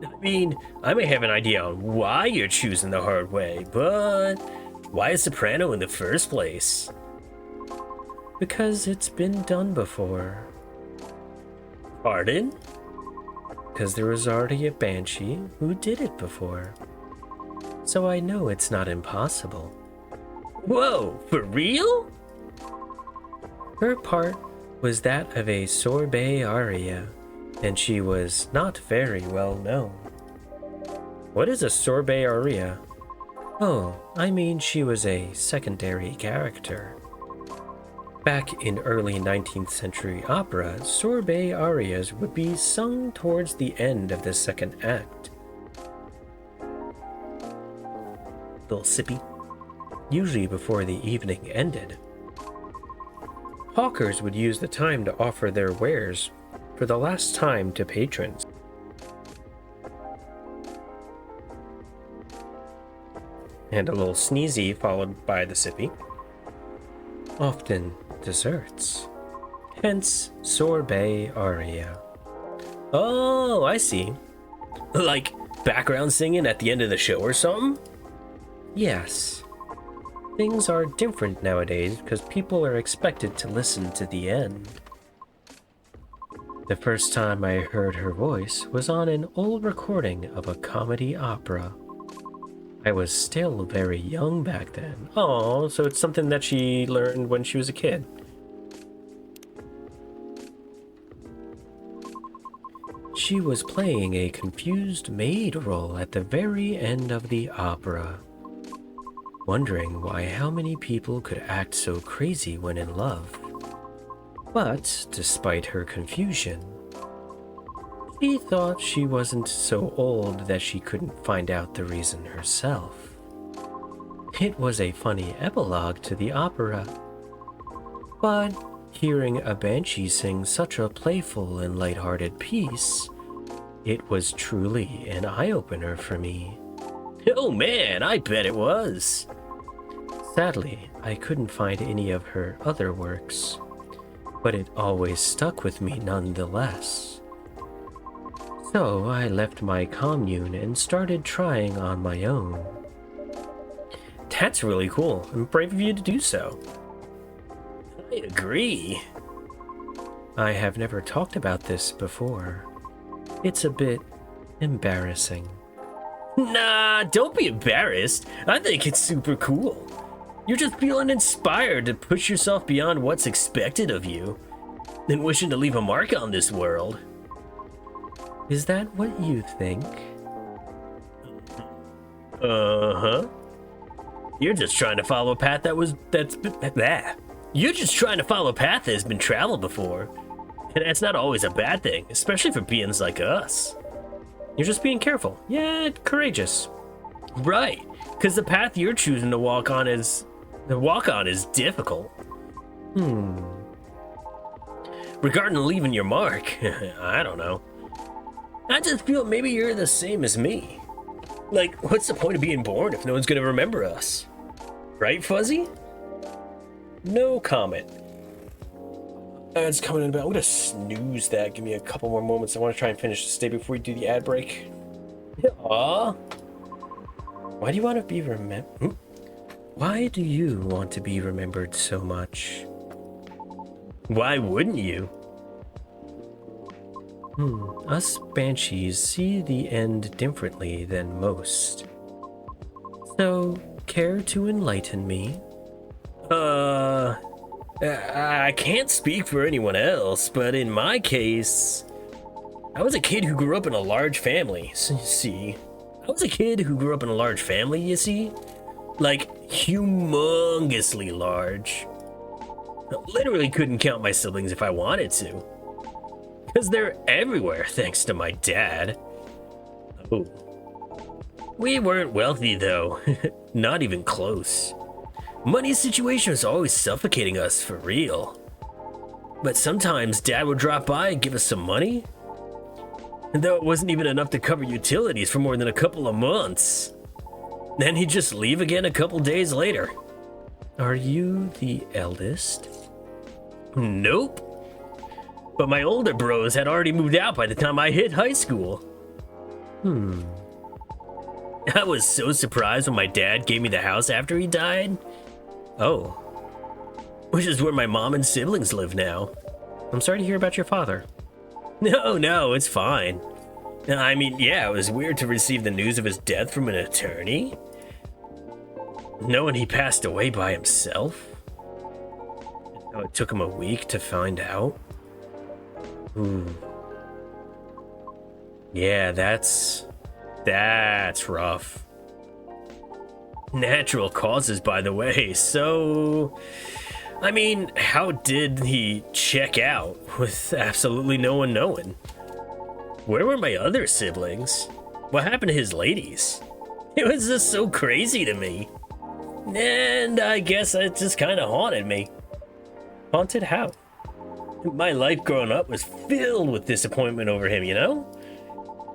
I mean, I may have an idea on why you're choosing the hard way, but why a soprano in the first place? Because it's been done before. Pardon? Because there was already a banshee who did it before. So I know it's not impossible. Whoa, for real? Her part was that of a sorbet aria, and she was not very well known. What is a sorbet aria? Oh, I mean she was a secondary character. Back in early 19th century opera, sorbet arias would be sung towards the end of the second act. Little sippy. Usually before the evening ended. Hawkers would use the time to offer their wares for the last time to patrons. And a little sneezy followed by the sippy. Often desserts. Hence, sorbet aria. Oh, I see. Like background singing at the end of the show or something? Yes. Things are different nowadays because people are expected to listen to the end. The first time I heard her voice was on an old recording of a comedy opera. I was still very young back then. Oh, so it's something that she learned when she was a kid. She was playing a confused maid role at the very end of the opera, wondering why how many people could act so crazy when in love. But despite her confusion, she thought she wasn't so old that she couldn't find out the reason herself. It was a funny epilogue to the opera, but hearing a banshee sing such a playful and lighthearted piece, it was truly an eye-opener for me. Oh man, I bet it was. Sadly, I couldn't find any of her other works, but it always stuck with me nonetheless. So I left my commune and started trying on my own. That's really cool. I'm brave of you to do so. I agree. I have never talked about this before. It's a bit embarrassing. Nah, don't be embarrassed. I think it's super cool. You're just feeling inspired to push yourself beyond what's expected of you, and wishing to leave a mark on this world. Is that what you think? Uh-huh. You're just trying to follow a path You're just trying to follow a path that has been traveled before. And that's not always a bad thing, especially for beings like us. You're just being careful. Yeah, courageous. Right, because the path you're choosing to walk on is difficult. Regarding leaving your mark, I don't know. I just feel maybe you're the same as me. Like, what's the point of being born if no one's gonna remember us? Right, Fuzzy? No comment. Ads coming in about. I'm gonna snooze that. Give me a couple more moments. I want to try and finish this day before we do the ad break. Aww. Why do you want to be remembered? Why do you want to be remembered so much? Why wouldn't you? Us banshees see the end differently than most. So, care to enlighten me? I can't speak for anyone else, but in my case, I was a kid who grew up in a large family, see? I was a kid who grew up in a large family, you see? Like, humongously large. I literally couldn't count my siblings if I wanted to. Because they're everywhere, thanks to my dad. Oh. We weren't wealthy, though. Not even close. Money's situation was always suffocating us, for real. But sometimes Dad would drop by and give us some money. And though it wasn't even enough to cover utilities for more than a couple of months. Then he'd just leave again a couple days later. Are you the eldest? Nope. But my older bros had already moved out by the time I hit high school. I was so surprised when my dad gave me the house after he died. Oh. Which is where my mom and siblings live now. I'm sorry to hear about your father. No, it's fine. I mean, yeah, it was weird to receive the news of his death from an attorney. Knowing he passed away by himself. It took him a week to find out. Yeah, that's rough. Natural causes, by the way, so... I mean, how did he check out with absolutely no one knowing? Where were my other siblings? What happened to his ladies? It was just so crazy to me. And I guess it just kind of haunted me. Haunted how? My life growing up was filled with disappointment over him, you know?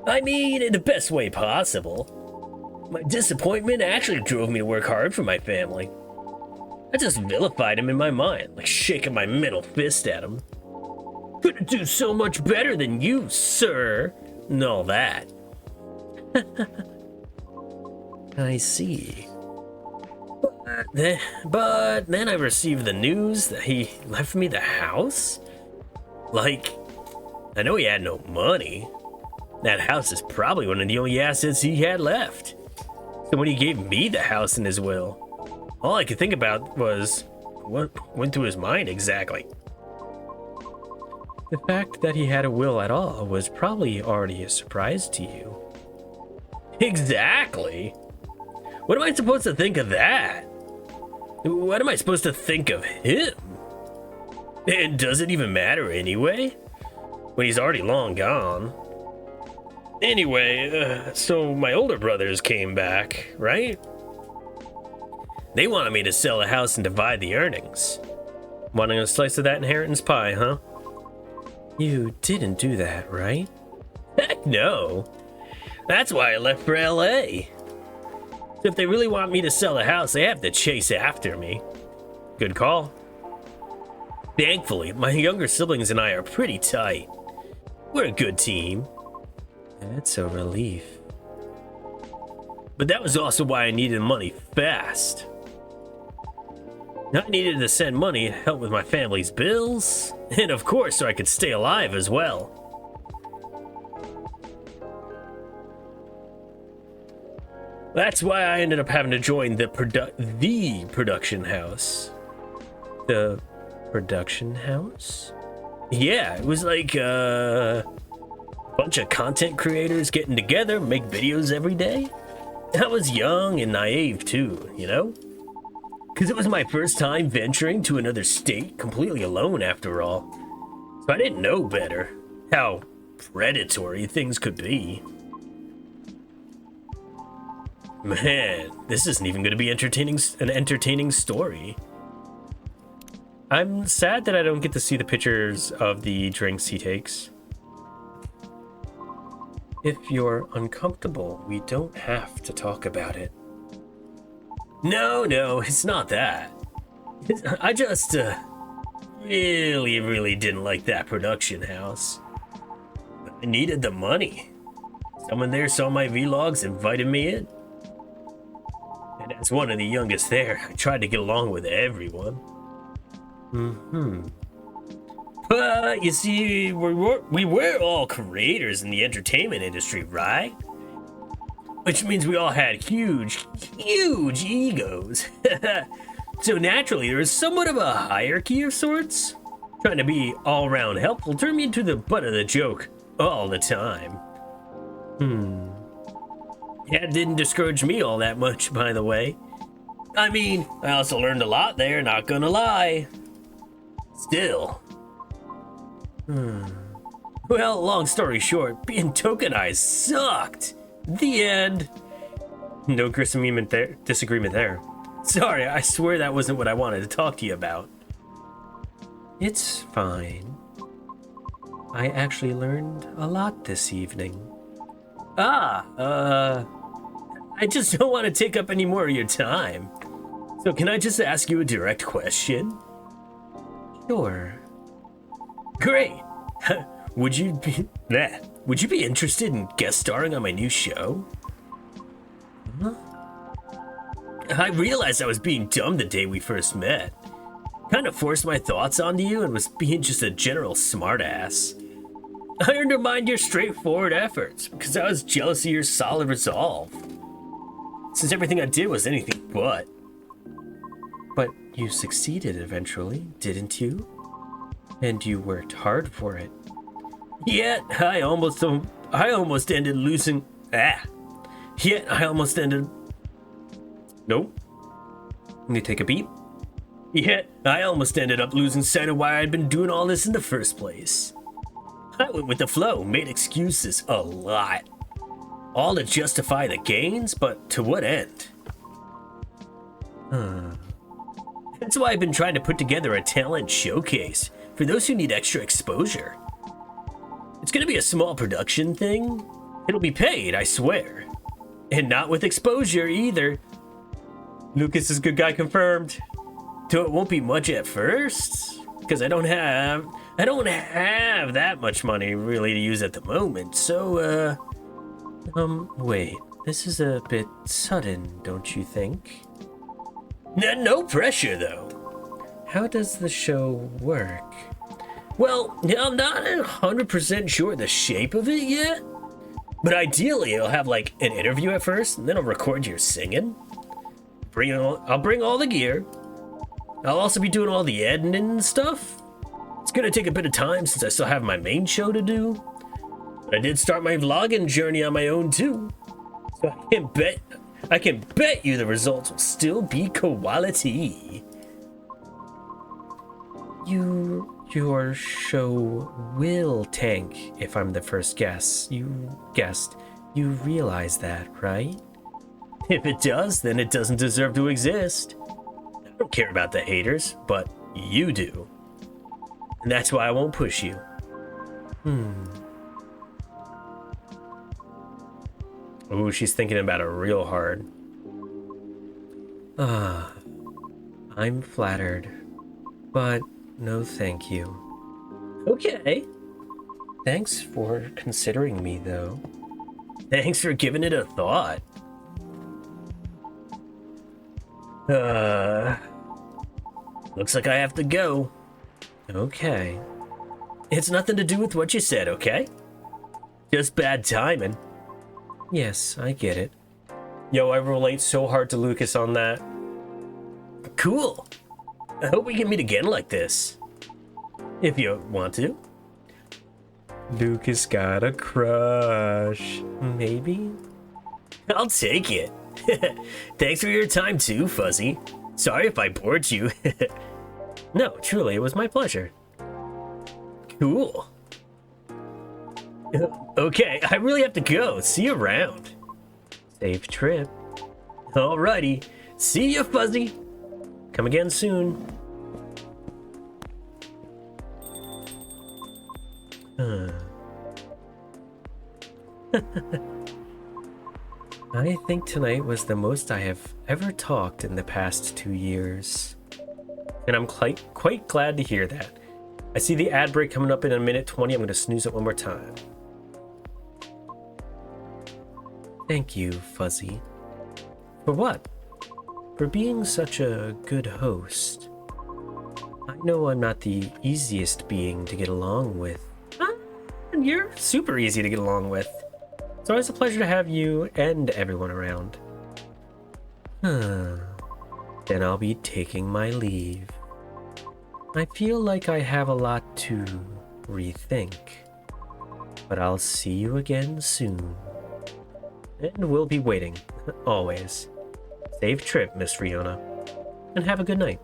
I mean, in the best way possible. My disappointment actually drove me to work hard for my family. I just vilified him in my mind, like shaking my middle fist at him. Couldn't do so much better than you, sir, and all that. I see. But then I received the news that he left me the house. Like, I know he had no money. That house is probably one of the only assets he had left. So when he gave me the house in his will, all I could think about was what went through his mind exactly. The fact that he had a will at all was probably already a surprise to you. Exactly. What am I supposed to think of that? What am I supposed to think of him? And does it even matter anyway? When he's already long gone. Anyway, so my older brothers came back, right? They wanted me to sell the house and divide the earnings. Wanting a slice of that inheritance pie, huh? You didn't do that, right? Heck no. That's why I left for LA. So if they really want me to sell the house, they have to chase after me. Good call. Thankfully, my younger siblings and I are pretty tight. We're a good team. That's a relief. But that was also why I needed money fast. I needed to send money to help with my family's bills, and of course so I could stay alive as well. That's why I ended up having to join the production house. The production house? Yeah, it was like a bunch of content creators getting together, make videos every day. I was young and naive too, you know? Because it was my first time venturing to another state completely alone after all. So I didn't know better how predatory things could be. Man, this isn't even going to be an entertaining story. I'm sad that I don't get to see the pictures of the drinks he takes. If you're uncomfortable, we don't have to talk about it. No, it's not that. I just really didn't like that production house. I needed the money. Someone there saw my vlogs, invited me in. And as one of the youngest there, I tried to get along with everyone. But you see, we were all creators in the entertainment industry, right? Which means we all had huge egos. So naturally, there was somewhat of a hierarchy of sorts. Trying to be all-around helpful turned me into the butt of the joke all the time. Yeah, it didn't discourage me all that much, by the way. I mean, I also learned a lot there, not gonna lie. Still. Well, long story short, being tokenized sucked. The end. No disagreement there. Sorry, I swear that wasn't what I wanted to talk to you about. It's fine. I actually learned a lot this evening. I just don't want to take up any more of your time. So can I just ask you a direct question? Sure. Great. Would you be interested in guest starring on my new show? Huh? I realized I was being dumb the day we first met. Kind of forced my thoughts onto you and was being just a general smartass. I undermined your straightforward efforts because I was jealous of your solid resolve. Since everything I did was anything but. But you succeeded eventually, didn't you? And you worked hard for it. Yet I almost ended losing. Nope. Let me take a beat. Yet I almost ended up losing sight of why I'd been doing all this in the first place. I went with the flow, made excuses a lot. All to justify the gains, but to what end? That's why I've been trying to put together a talent showcase for those who need extra exposure. It's gonna be a small production thing. It'll be paid, I swear. And not with exposure either. Lucas is good guy confirmed. So it won't be much at first, because I don't have that much money really to use at the moment. So, wait, this is a bit sudden, don't you think? No pressure, though. How does the show work? Well, I'm not 100% sure the shape of it yet, but ideally I'll have like an interview at first, and then I'll record your singing. I'll bring all the gear. I'll also be doing all the editing and stuff. It's gonna take a bit of time since I still have my main show to do. But I did start my vlogging journey on my own too. So I can bet you the results will still be quality. Your show will tank if I'm the first guest. You realize that, right? If it does, then it doesn't deserve to exist. I don't care about the haters, but you do. And that's why I won't push you. Ooh, she's thinking about it real hard. I'm flattered, but no thank you. Okay. Thanks for considering me, though. Thanks for giving it a thought. Looks like I have to go. Okay. It's nothing to do with what you said, okay? Just bad timing. Yes, I get it. Yo, I relate so hard to Lucas on that. Cool. I hope we can meet again like this. If you want to. Lucas got a crush. Maybe? I'll take it. Thanks for your time too, Fuzzy. Sorry if I bored you. No, truly, it was my pleasure. Cool. Okay, I really have to go. See you around. Safe trip. Alrighty. See ya, Fuzzy. Come again soon. I think tonight was the most I have ever talked in the past 2 years. And I'm quite glad to hear that. I see the ad break coming up in a minute 20. I'm going to snooze it one more time. Thank you, Fuzzy. For what? for being such a good host. I know I'm not the easiest being to get along with. You're super easy to get along with. It's always a pleasure to have you and everyone around. Then I'll be taking my leave. I feel like I have a lot to rethink, but I'll see you again soon. And we'll be waiting, always. Safe trip, Miss Fiona, and have a good night.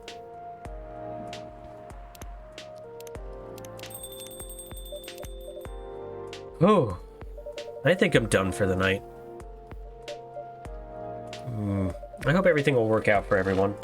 Oh, I think I'm done for the night. I hope everything will work out for everyone.